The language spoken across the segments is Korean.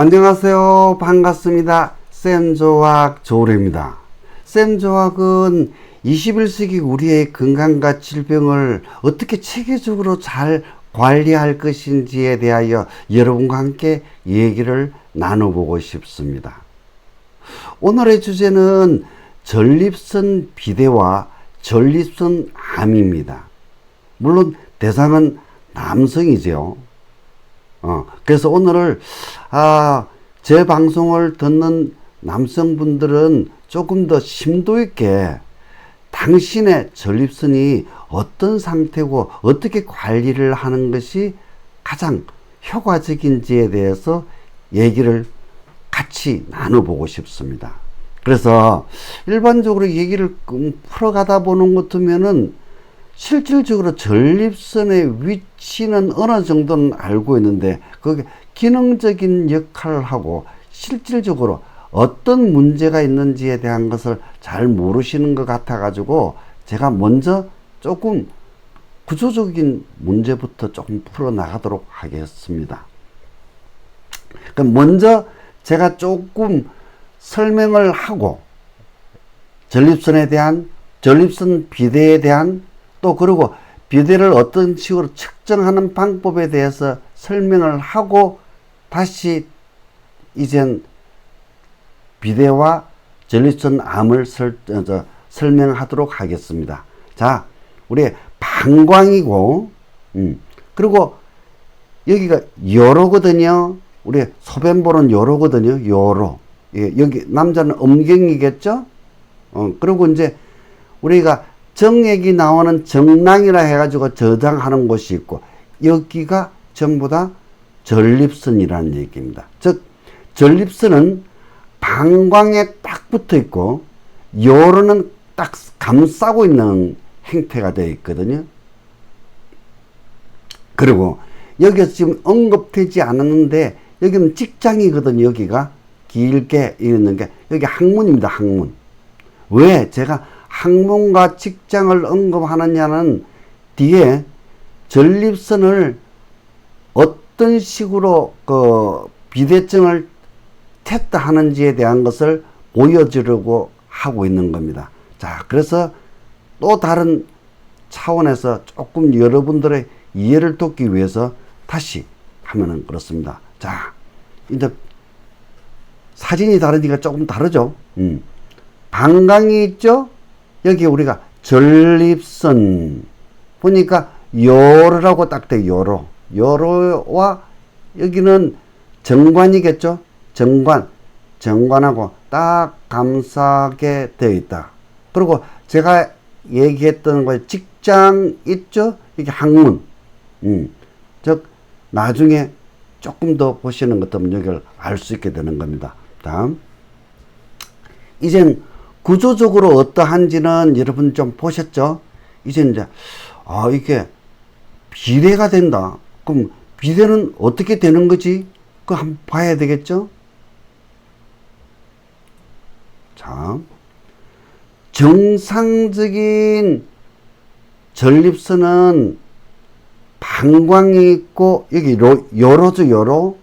안녕하세요. 반갑습니다. 쌤조학 조울입니다. 쌤조학은 21세기 우리의 건강과 질병을 어떻게 체계적으로 잘 관리할 것인지에 대하여 여러분과 함께 얘기를 나눠보고 싶습니다. 오늘의 주제는 전립선 비대와 전립선 암입니다. 물론 대상은 남성이죠. 그래서 오늘을 제 방송을 듣는 남성분들은 조금 더 심도 있게 당신의 전립선이 어떤 상태고 어떻게 관리를 하는 것이 가장 효과적인지에 대해서 얘기를 같이 나눠보고 싶습니다. 그래서 일반적으로 얘기를 풀어가다 보는 것 같으면은 실질적으로 전립선의 위치는 어느 정도는 알고 있는데 그게 기능적인 역할을 하고 실질적으로 어떤 문제가 있는지에 대한 것을 잘 모르시는 것 같아 가지고 제가 먼저 조금 구조적인 문제부터 조금 풀어 나가도록 하겠습니다. 그럼 먼저 제가 조금 설명을 하고 전립선에 대한 전립선 비대에 대한 또 그리고 비대를 어떤 식으로 측정하는 방법에 대해서 설명을 하고 다시 이젠 비대와 전립선 암을 설명하도록 하겠습니다. 자, 우리 방광이고 그리고 여기가 요로거든요. 우리 소변보는 요로거든요. 요로. 예, 여기 남자는 음경이겠죠. 그리고 이제 우리가 정액이 나오는 정낭이라 해가지고 저장하는 곳이 있고 여기가 전부 다 전립선이라는 얘기입니다. 즉 전립선은 방광에 딱 붙어 있고 요로는 딱 감싸고 있는 형태가 되어 있거든요. 그리고 여기서 지금 언급되지 않았는데 여기는 직장이거든요. 여기가 길게 있는 게 여기 항문입니다. 항문. 왜 제가 항문과 직장을 언급하느냐는 뒤에 전립선을 어떤 식으로 비대증을 테스트하는지에 대한 것을 보여주려고 하고 있는 겁니다. 자, 그래서 또 다른 차원에서 조금 여러분들의 이해를 돕기 위해서 다시 하면은 그렇습니다. 자, 이제 사진이 다르니까 조금 다르죠. 방광이 있죠. 여기 우리가 전립선 보니까 요로라고 딱 돼. 요로. 요로와 여기는 정관이겠죠. 정관하고 딱 감싸게 되어 있다. 그리고 제가 얘기했던 거에 직장 있죠. 이게 항문. 즉 나중에 조금 더 보시는 것 때문에 여기를 알 수 있게 되는 겁니다. 다음. 이젠 구조적으로 어떠한지는 여러분 좀 보셨죠? 이제 이게 비대가 된다. 그럼 비대는 어떻게 되는 거지? 그거 한번 봐야 되겠죠? 자, 정상적인 전립선은 방광이 있고 여기 요로죠. 요로.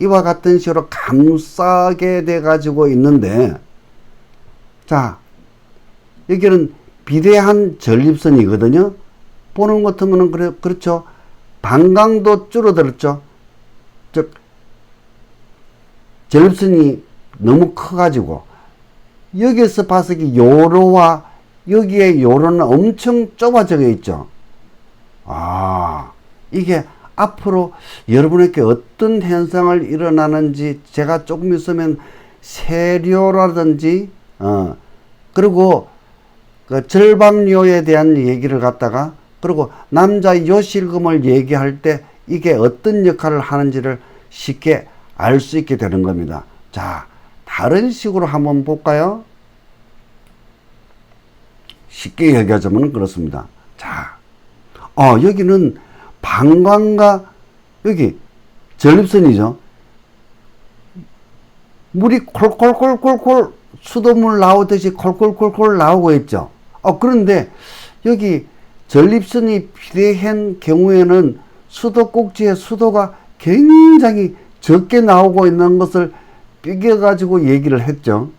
이와 같은 식으로 감싸게 돼 가지고 있는데 자, 여기는 비대한 전립선이거든요. 보는 것 같으면 그렇죠. 방광도 줄어들었죠. 즉 전립선이 너무 커가지고 여기에서 봐서 요로와 여기에 요로는 엄청 좁아져 있죠. 이게 앞으로 여러분에게 어떤 현상을 일어나는지 제가 조금 있으면 세뇨라든지 그리고 그 절박뇨에 대한 얘기를 갖다가 그리고 남자 요실금을 얘기할 때 이게 어떤 역할을 하는지를 쉽게 알 수 있게 되는 겁니다. 자, 다른 식으로 한번 볼까요? 쉽게 얘기하자면 그렇습니다. 자, 여기는 방광과 여기 전립선이죠. 물이 콜콜콜콜콜 수돗물 나오듯이 콜콜콜콜 나오고 있죠. 그런데 여기 전립선이 비대한 경우에는 수도꼭지의 수도가 굉장히 적게 나오고 있는 것을 삐겨가지고 얘기를 했죠.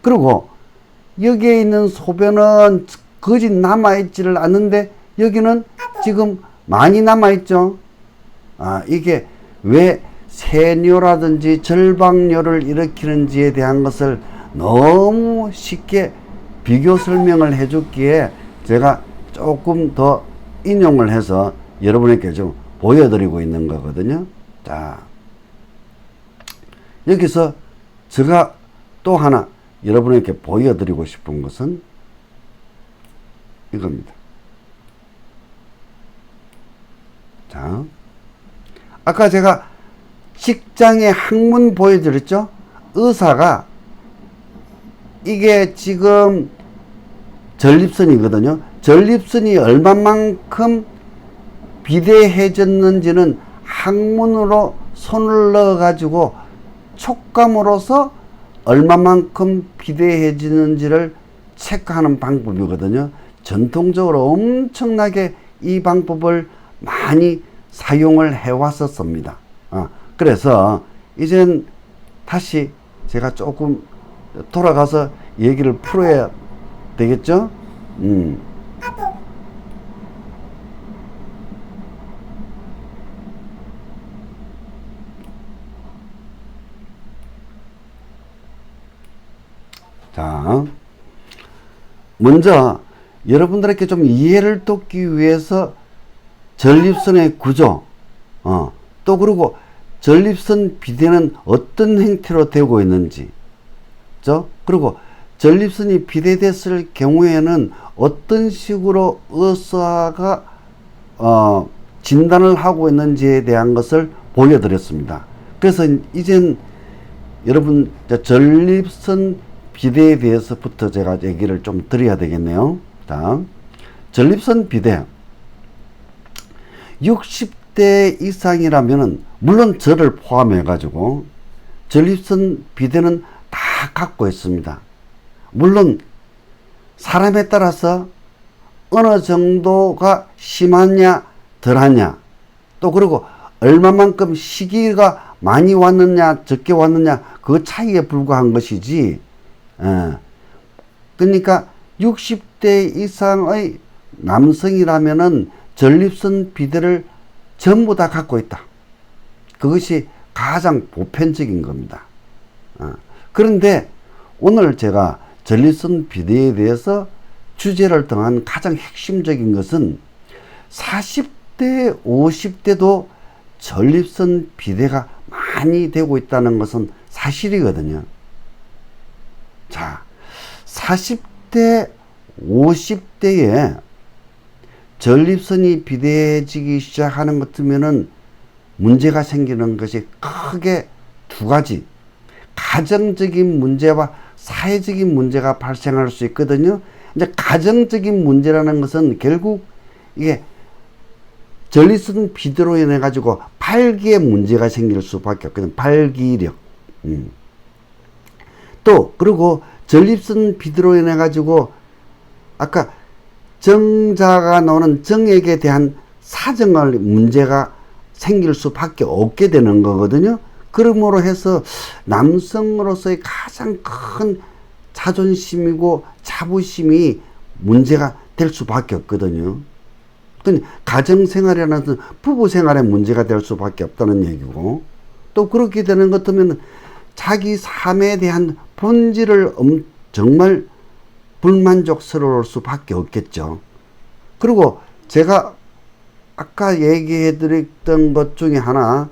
그리고 여기에 있는 소변은 거의 남아있지를 않는데 여기는 지금 많이 남아있죠. 이게 왜 세뇨라든지 절박뇨를 일으키는지에 대한 것을 너무 쉽게 비교 설명을 해줬기에 제가 조금 더 인용을 해서 여러분에게 좀 보여드리고 있는 거거든요. 자, 여기서 제가 또 하나 여러분에게 보여드리고 싶은 것은 이겁니다. 자, 아까 제가 직장의 학문 보여드렸죠? 의사가 이게 지금 전립선이거든요. 전립선이 얼마만큼 비대해졌는지는 항문으로 손을 넣어 가지고 촉감으로써 얼마만큼 비대해지는지를 체크하는 방법이거든요. 전통적으로 엄청나게 이 방법을 많이 사용을 해 왔었습니다. 그래서 이젠 다시 제가 조금 돌아가서 얘기를 풀어야 되겠죠? 자, 먼저 여러분들에게 좀 이해를 돕기 위해서 전립선의 구조, 또 그리고 전립선 비대는 어떤 형태로 되고 있는지, 그리고 전립선이 비대됐을 경우에는 어떤 식으로 의사가 진단을 하고 있는지에 대한 것을 보여드렸습니다. 그래서 이젠 여러분 전립선 비대에 대해서부터 제가 얘기를 좀 드려야 되겠네요. 자, 전립선 비대 60대 이상이라면은 물론 저를 포함해 가지고 전립선 비대는 다 갖고 있습니다. 물론 사람에 따라서 어느 정도가 심하냐 덜하냐, 또 그리고 얼마만큼 시기가 많이 왔느냐 적게 왔느냐 그 차이에 불과한 것이지, 그러니까 60대 이상의 남성이라면은 전립선 비대를 전부 다 갖고 있다. 그것이 가장 보편적인 겁니다. 그런데 오늘 제가 전립선 비대에 대해서 주제를 정한 가장 핵심적인 것은 40대, 50대도 전립선 비대가 많이 되고 있다는 것은 사실이거든요. 자, 40대, 50대에 전립선이 비대해지기 시작하는 것 같으면은 문제가 생기는 것이 크게 두 가지. 가정적인 문제와 사회적인 문제가 발생할 수 있거든요. 이제 가정적인 문제라는 것은 결국 이게 전립선 비대로 인해 가지고 발기에 문제가 생길 수밖에 없거든요. 발기력. 또 그리고 전립선 비대로 인해 가지고 아까 정자가 나오는 정액에 대한 사정할 문제가 생길 수밖에 없게 되는 거거든요. 그러므로 해서 남성으로서의 가장 큰 자존심이고 자부심이 문제가 될 수밖에 없거든요. 가정생활이라는 부부생활에 문제가 될 수밖에 없다는 얘기고, 또 그렇게 되는 것 같으면 자기 삶에 대한 본질을 정말 불만족스러울 수밖에 없겠죠. 그리고 제가 아까 얘기해 드렸던 것 중에 하나,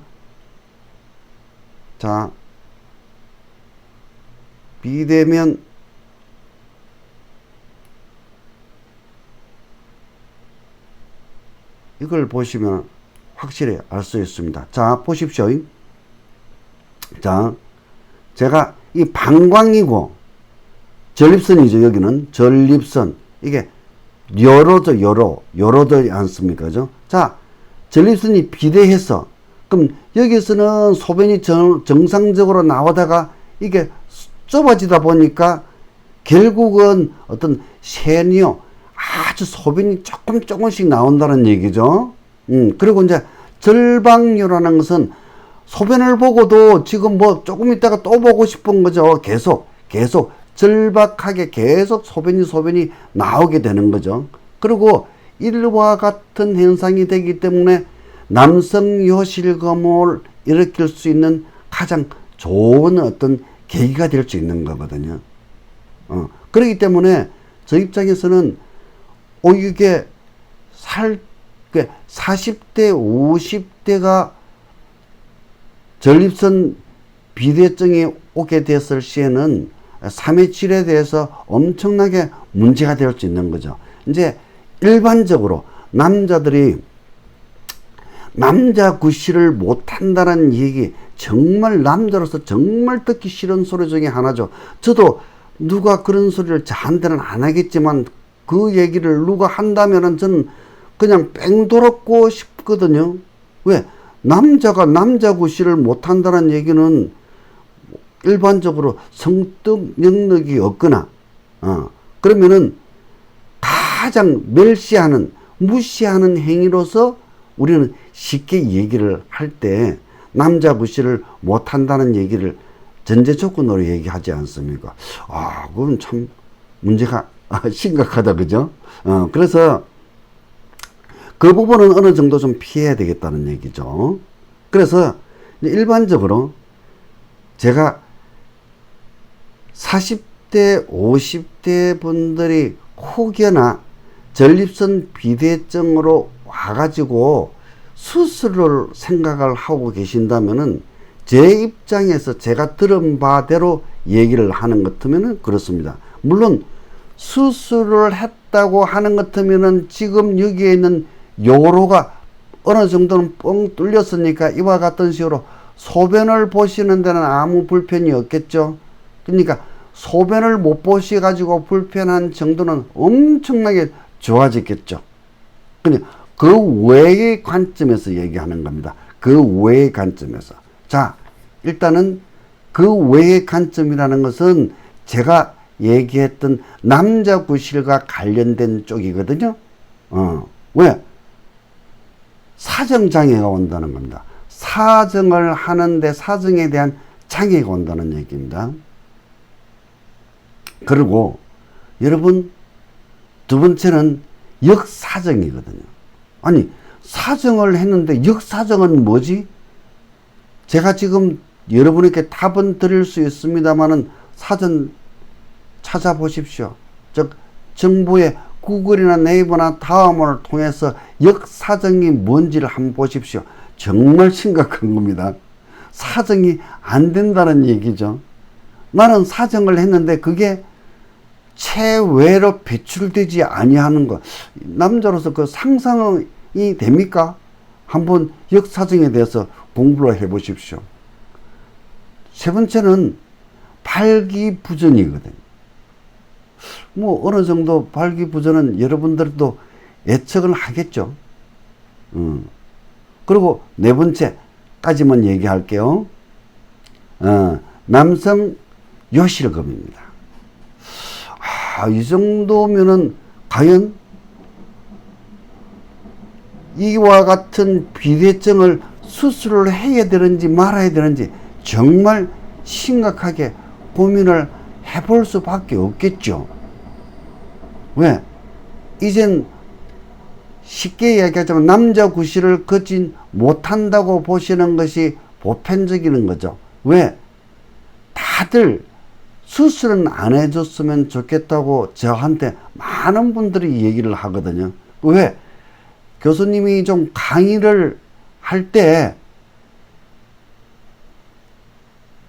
자, 비대면 이걸 보시면 확실히 알 수 있습니다. 자, 보십시오. 자, 제가 이 방광이고 전립선이죠. 여기는 전립선. 이게 요로죠. 요로지 않습니까? 그죠? 자, 전립선이 비대해서 그럼 여기서는 소변이 정상적으로 나오다가 이게 좁아지다 보니까 결국은 어떤 세뇨, 아주 소변이 조금씩 나온다는 얘기죠. 그리고 이제 절박뇨라는 것은 소변을 보고도 지금 뭐 조금 있다가 또 보고 싶은 거죠. 계속 절박하게 계속 소변이 나오게 되는 거죠. 그리고 이와 같은 현상이 되기 때문에 남성 요실금을 일으킬 수 있는 가장 좋은 어떤 계기가 될 수 있는 거거든요. 그렇기 때문에 저 입장에서는 이게 40대, 50대가 전립선 비대증이 오게 됐을 시에는 3회7에 대해서 엄청나게 문제가 될 수 있는 거죠. 이제 일반적으로 남자들이 남자 구실을 못한다는 얘기, 정말 남자로서 정말 듣기 싫은 소리 중에 하나죠. 저도 누가 그런 소리를 저한테는 안 하겠지만 그 얘기를 누가 한다면은 저는 그냥 뺑 돌았고 싶거든요. 왜? 남자가 남자 구실을 못한다는 얘기는 일반적으로 성적 능력이 없거나, 그러면은 가장 멸시하는, 무시하는 행위로서 우리는 쉽게 얘기를 할 때 남자 구실을 못한다는 얘기를 전제 조건으로 얘기하지 않습니까? 그건 참 문제가 심각하다, 그죠? 그래서 그 부분은 어느 정도 좀 피해야 되겠다는 얘기죠. 그래서 일반적으로 제가 40대, 50대 분들이 혹여나 전립선 비대증으로 와가지고 수술을 생각을 하고 계신다면은 제 입장에서 제가 들은 바대로 얘기를 하는 것 같으면은 그렇습니다. 물론 수술을 했다고 하는 것 같으면은 지금 여기에 있는 요로가 어느 정도는 뻥 뚫렸으니까 이와 같은 식으로 소변을 보시는 데는 아무 불편이 없겠죠. 그러니까 소변을 못 보셔가지고 불편한 정도는 엄청나게 좋아졌겠죠. 근데 그 외의 관점에서 얘기하는 겁니다. 그 외의 관점에서. 자, 일단은 그 외의 관점이라는 것은 제가 얘기했던 남자 구실과 관련된 쪽이거든요. 왜? 사정장애가 온다는 겁니다. 사정을 하는데 사정에 대한 장애가 온다는 얘기입니다. 그리고 여러분, 두 번째는 역사정이거든요. 아니, 사정을 했는데 역사정은 뭐지? 제가 지금 여러분에게 답은 드릴 수 있습니다만은 사전 찾아보십시오. 즉 정부의 구글이나 네이버나 다음을 통해서 역사정이 뭔지를 한번 보십시오. 정말 심각한 겁니다. 사정이 안 된다는 얘기죠. 나는 사정을 했는데 그게 체외로 배출되지 아니하는 것. 남자로서 그 상상이 됩니까? 한번 역사정에 대해서 공부를 해 보십시오. 세 번째는 발기부전이거든요. 뭐 어느 정도 발기부전은 여러분들도 예측을 하겠죠. 그리고 네 번째까지만 얘기할게요. 남성 요실금입니다. 이 정도면은 과연 이와 같은 비대증을 수술을 해야 되는지 말아야 되는지 정말 심각하게 고민을 해볼 수밖에 없겠죠. 왜? 이젠 쉽게 얘기하자면 남자 구실을 거진 못한다고 보시는 것이 보편적인 거죠. 왜? 다들 수술은 안 해줬으면 좋겠다고 저한테 많은 분들이 얘기를 하거든요. 왜? 교수님이 좀 강의를 할 때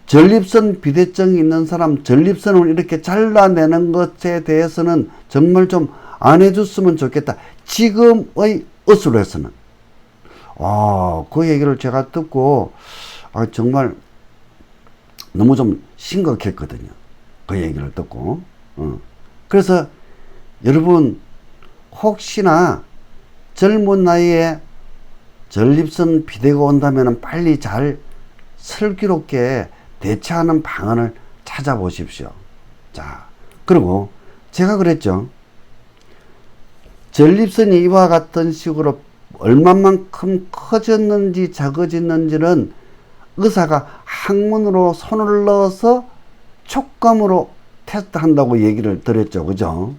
전립선 비대증이 있는 사람 전립선을 이렇게 잘라내는 것에 대해서는 정말 좀 안 해줬으면 좋겠다. 지금의 어수로에서는. 그 얘기를 제가 듣고 정말 너무 좀 심각했거든요. 그 얘기를 듣고. 그래서 여러분 혹시나 젊은 나이에 전립선 비대가 온다면 빨리 잘 슬기롭게 대처하는 방안을 찾아보십시오. 자, 그리고 제가 그랬죠. 전립선이 이와 같은 식으로 얼마만큼 커졌는지 작아졌는지는 의사가 항문으로 손을 넣어서 촉감으로 테스트한다고 얘기를 드렸죠. 그죠?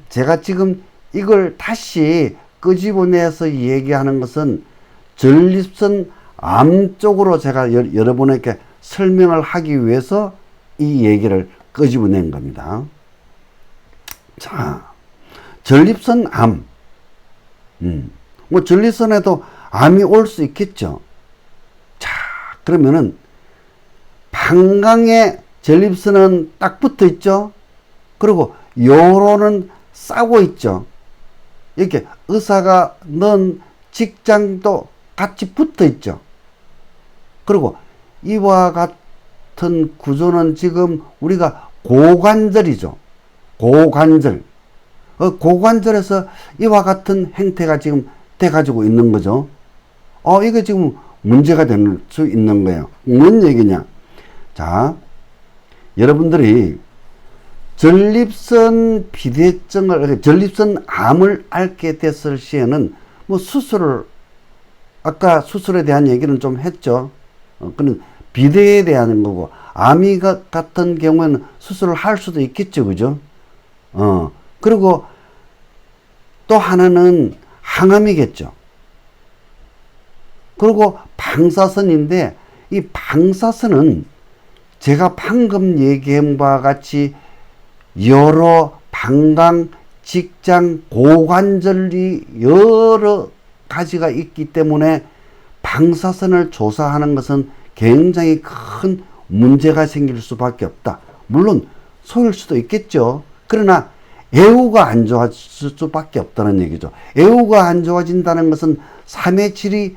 제가 지금 이걸 다시 끄집어내서 얘기하는 것은 전립선 암 쪽으로 제가 여러분에게 설명을 하기 위해서 이 얘기를 끄집어낸 겁니다. 자, 전립선 암. 뭐 전립선에도 암이 올 수 있겠죠. 자, 그러면은 방광에 전립선은 딱 붙어 있죠. 그리고 요로는 싸고 있죠. 이렇게 의사가 넣은 직장도 같이 붙어 있죠. 그리고 이와 같은 구조는 지금 우리가 고관절이죠. 고관절. 고관절에서 이와 같은 행태가 지금 돼가지고 있는 거죠. 이게 지금 문제가 될 수 있는 거예요. 뭔 얘기냐? 자, 여러분들이 전립선 비대증을, 전립선 암을 앓게 됐을 시에는 뭐 수술을, 아까 수술에 대한 얘기는 좀 했죠. 그는 비대에 대한 거고, 암이 같은 경우에는 수술을 할 수도 있겠죠. 그죠? 그리고 또 하나는 항암이겠죠. 그리고 방사선인데, 이 방사선은 제가 방금 얘기한 바와 같이 여러 방광, 직장, 고관절이 여러 가지가 있기 때문에 방사선을 조사하는 것은 굉장히 큰 문제가 생길 수밖에 없다. 물론 소일 수도 있겠죠. 그러나 애우가 안 좋아질 수밖에 없다는 얘기죠. 애우가 안 좋아진다는 것은 3의 질이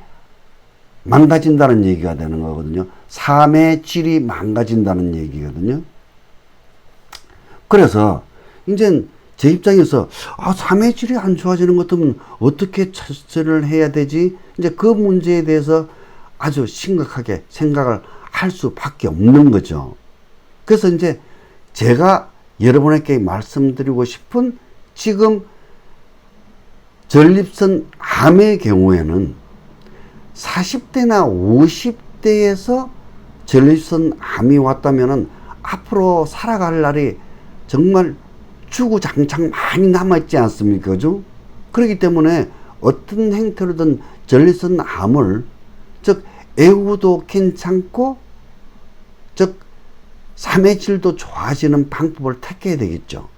망가진다는 얘기가 되는 거거든요. 3의 질이 망가진다는 얘기거든요. 그래서 이제 제 입장에서 3의 질이 안 좋아지는 것 같으면 어떻게 처치를 해야 되지? 이제 그 문제에 대해서 아주 심각하게 생각을 할 수밖에 없는 거죠. 그래서 이제 제가 여러분에게 말씀드리고 싶은, 지금 전립선 암의 경우에는 40대나 50대에서 전립선 암이 왔다면은 앞으로 살아갈 날이 정말 주구장창 많이 남아있지 않습니까? 그죠? 그렇기 때문에 어떤 행태로든 전립선 암을, 즉 애우도 괜찮고, 즉 3의 질도 좋아지는 방법을 택해야 되겠죠.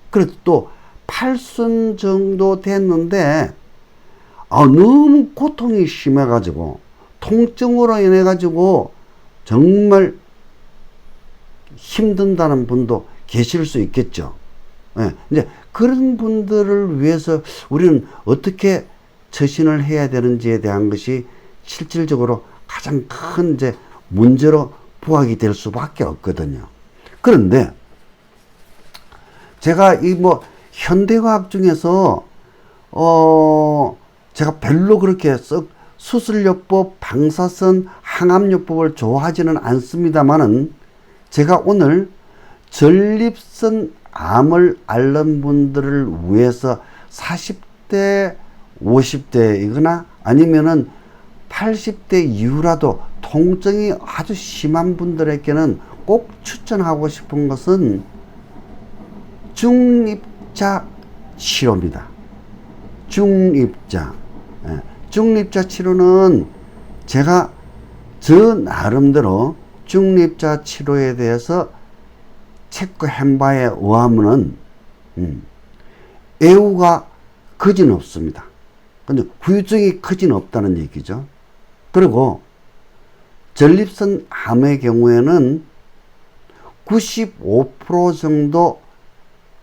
그래도 또 8순 정도 됐는데 너무 고통이 심해가지고 통증으로 인해가지고 정말 힘든다는 분도 계실 수 있겠죠. 네, 이제 그런 분들을 위해서 우리는 어떻게 처신을 해야 되는지에 대한 것이 실질적으로 가장 큰 이제 문제로 부각이 될 수밖에 없거든요. 그런데 제가 이 뭐 현대과학 중에서 제가 별로 그렇게 수술요법, 방사선, 항암요법을 좋아하지는 않습니다만은, 제가 오늘 전립선 암을 앓는 분들을 위해서 40대, 50대이거나 아니면은 80대 이후라도 통증이 아주 심한 분들에게는 꼭 추천하고 싶은 것은 중립자 치료입니다. 중립자. 중립자 치료는 제가 저 나름대로 중립자 치료에 대해서 체크한 바에 의하면은 애우가 거진 없습니다. 근데 후유증이 거진 없다는 얘기죠. 그리고 전립선 암의 경우에는 95% 정도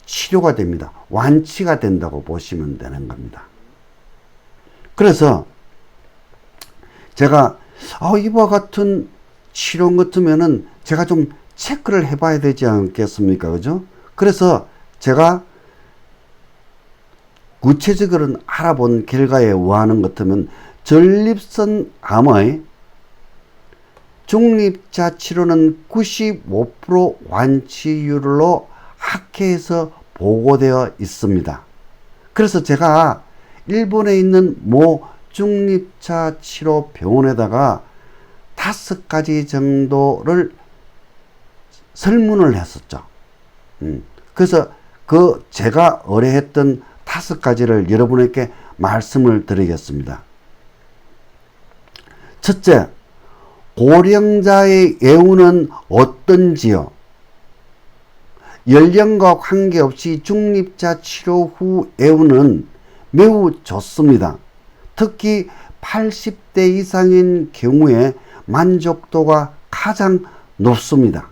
치료가 됩니다. 완치가 된다고 보시면 되는 겁니다. 그래서 제가 이와 같은 치료 같으면은 제가 좀 체크를 해봐야 되지 않겠습니까? 그죠? 그래서 제가 구체적으로 알아본 결과에 의하는 것 같으면 전립선 암의 중립자 치료는 95% 완치율로 학회에서 보고되어 있습니다. 그래서 제가 일본에 있는 모 중립차 치료 병원에다가 5가지 정도를 설문을 했었죠. 그래서 제가 의뢰했던 5가지를 여러분에게 말씀을 드리겠습니다. 첫째, 고령자의 예후는 어떤지요? 연령과 관계없이 중립차 치료 후 예후는 매우 좋습니다. 특히 80대 이상인 경우에 만족도가 가장 높습니다.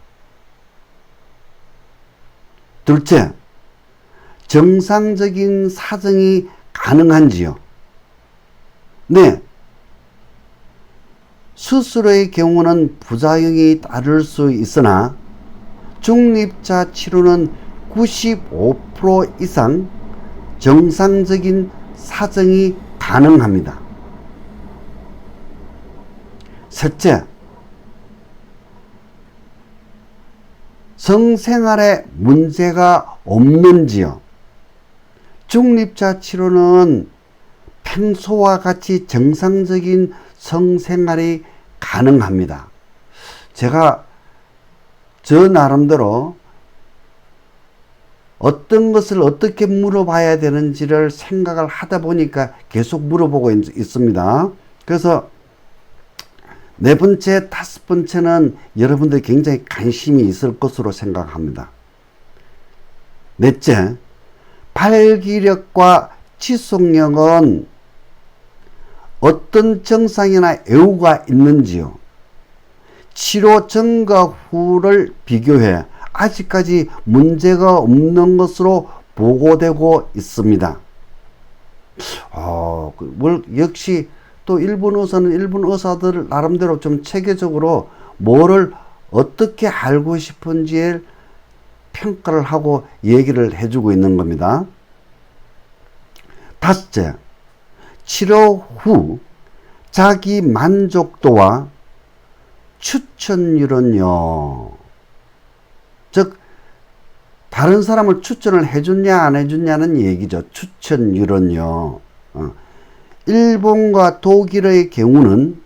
둘째, 정상적인 사정이 가능한지요? 네. 수술의 경우는 부작용이 따를 수 있으나 중립차 치료는 95% 이상 정상적인 사정이 가능합니다. 셋째, 성생활에 문제가 없는지요? 중립차 치료는 평소와 같이 정상적인 성생활이 가능합니다. 제가 저 나름대로 어떤 것을 어떻게 물어봐야 되는지를 생각을 하다 보니까 계속 물어보고 있습니다. 그래서 4번째, 5번째는 여러분들이 굉장히 관심이 있을 것으로 생각합니다. 넷째, 발기력과 지속력은 어떤 증상이나 예후가 있는지요? 치료 전과 후를 비교해 아직까지 문제가 없는 것으로 보고되고 있습니다. 역시 또 일본 의사는 일본 의사들 나름대로 좀 체계적으로 뭐를 어떻게 알고 싶은지에 평가를 하고 얘기를 해주고 있는 겁니다. 5째, 치료 후 자기 만족도와 추천율은요. 즉 다른 사람을 추천을 해줬냐 안 해줬냐는 얘기죠. 추천율은요. 일본과 독일의 경우는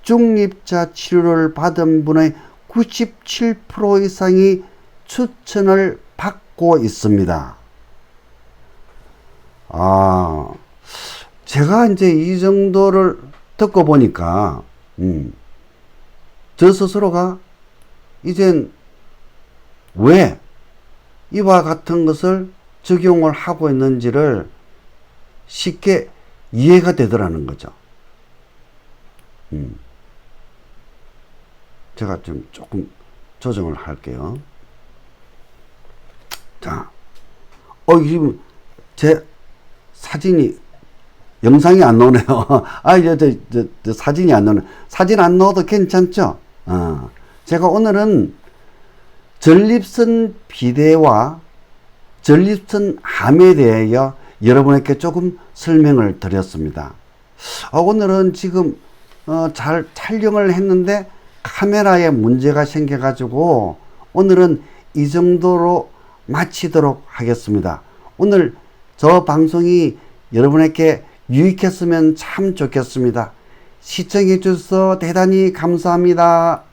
중립차 치료를 받은 분의 97% 이상이 추천을 받고 있습니다. 제가 이제 이 정도를 듣고 보니까 저 스스로가 이젠 왜 이와 같은 것을 적용을 하고 있는지를 쉽게 이해가 되더라는 거죠. 제가 좀 조금 조정을 할게요. 자, 지금 제 사진이 영상이 안 나오네요. 저 사진이 안 나오네. 사진 안 나와도 괜찮죠? 제가 오늘은 전립선 비대와 전립선 암에 대하여 여러분에게 조금 설명을 드렸습니다. 오늘은 지금 잘 촬영을 했는데 카메라에 문제가 생겨가지고 오늘은 이 정도로 마치도록 하겠습니다. 오늘 저 방송이 여러분에게 유익했으면 참 좋겠습니다. 시청해 주셔서 대단히 감사합니다.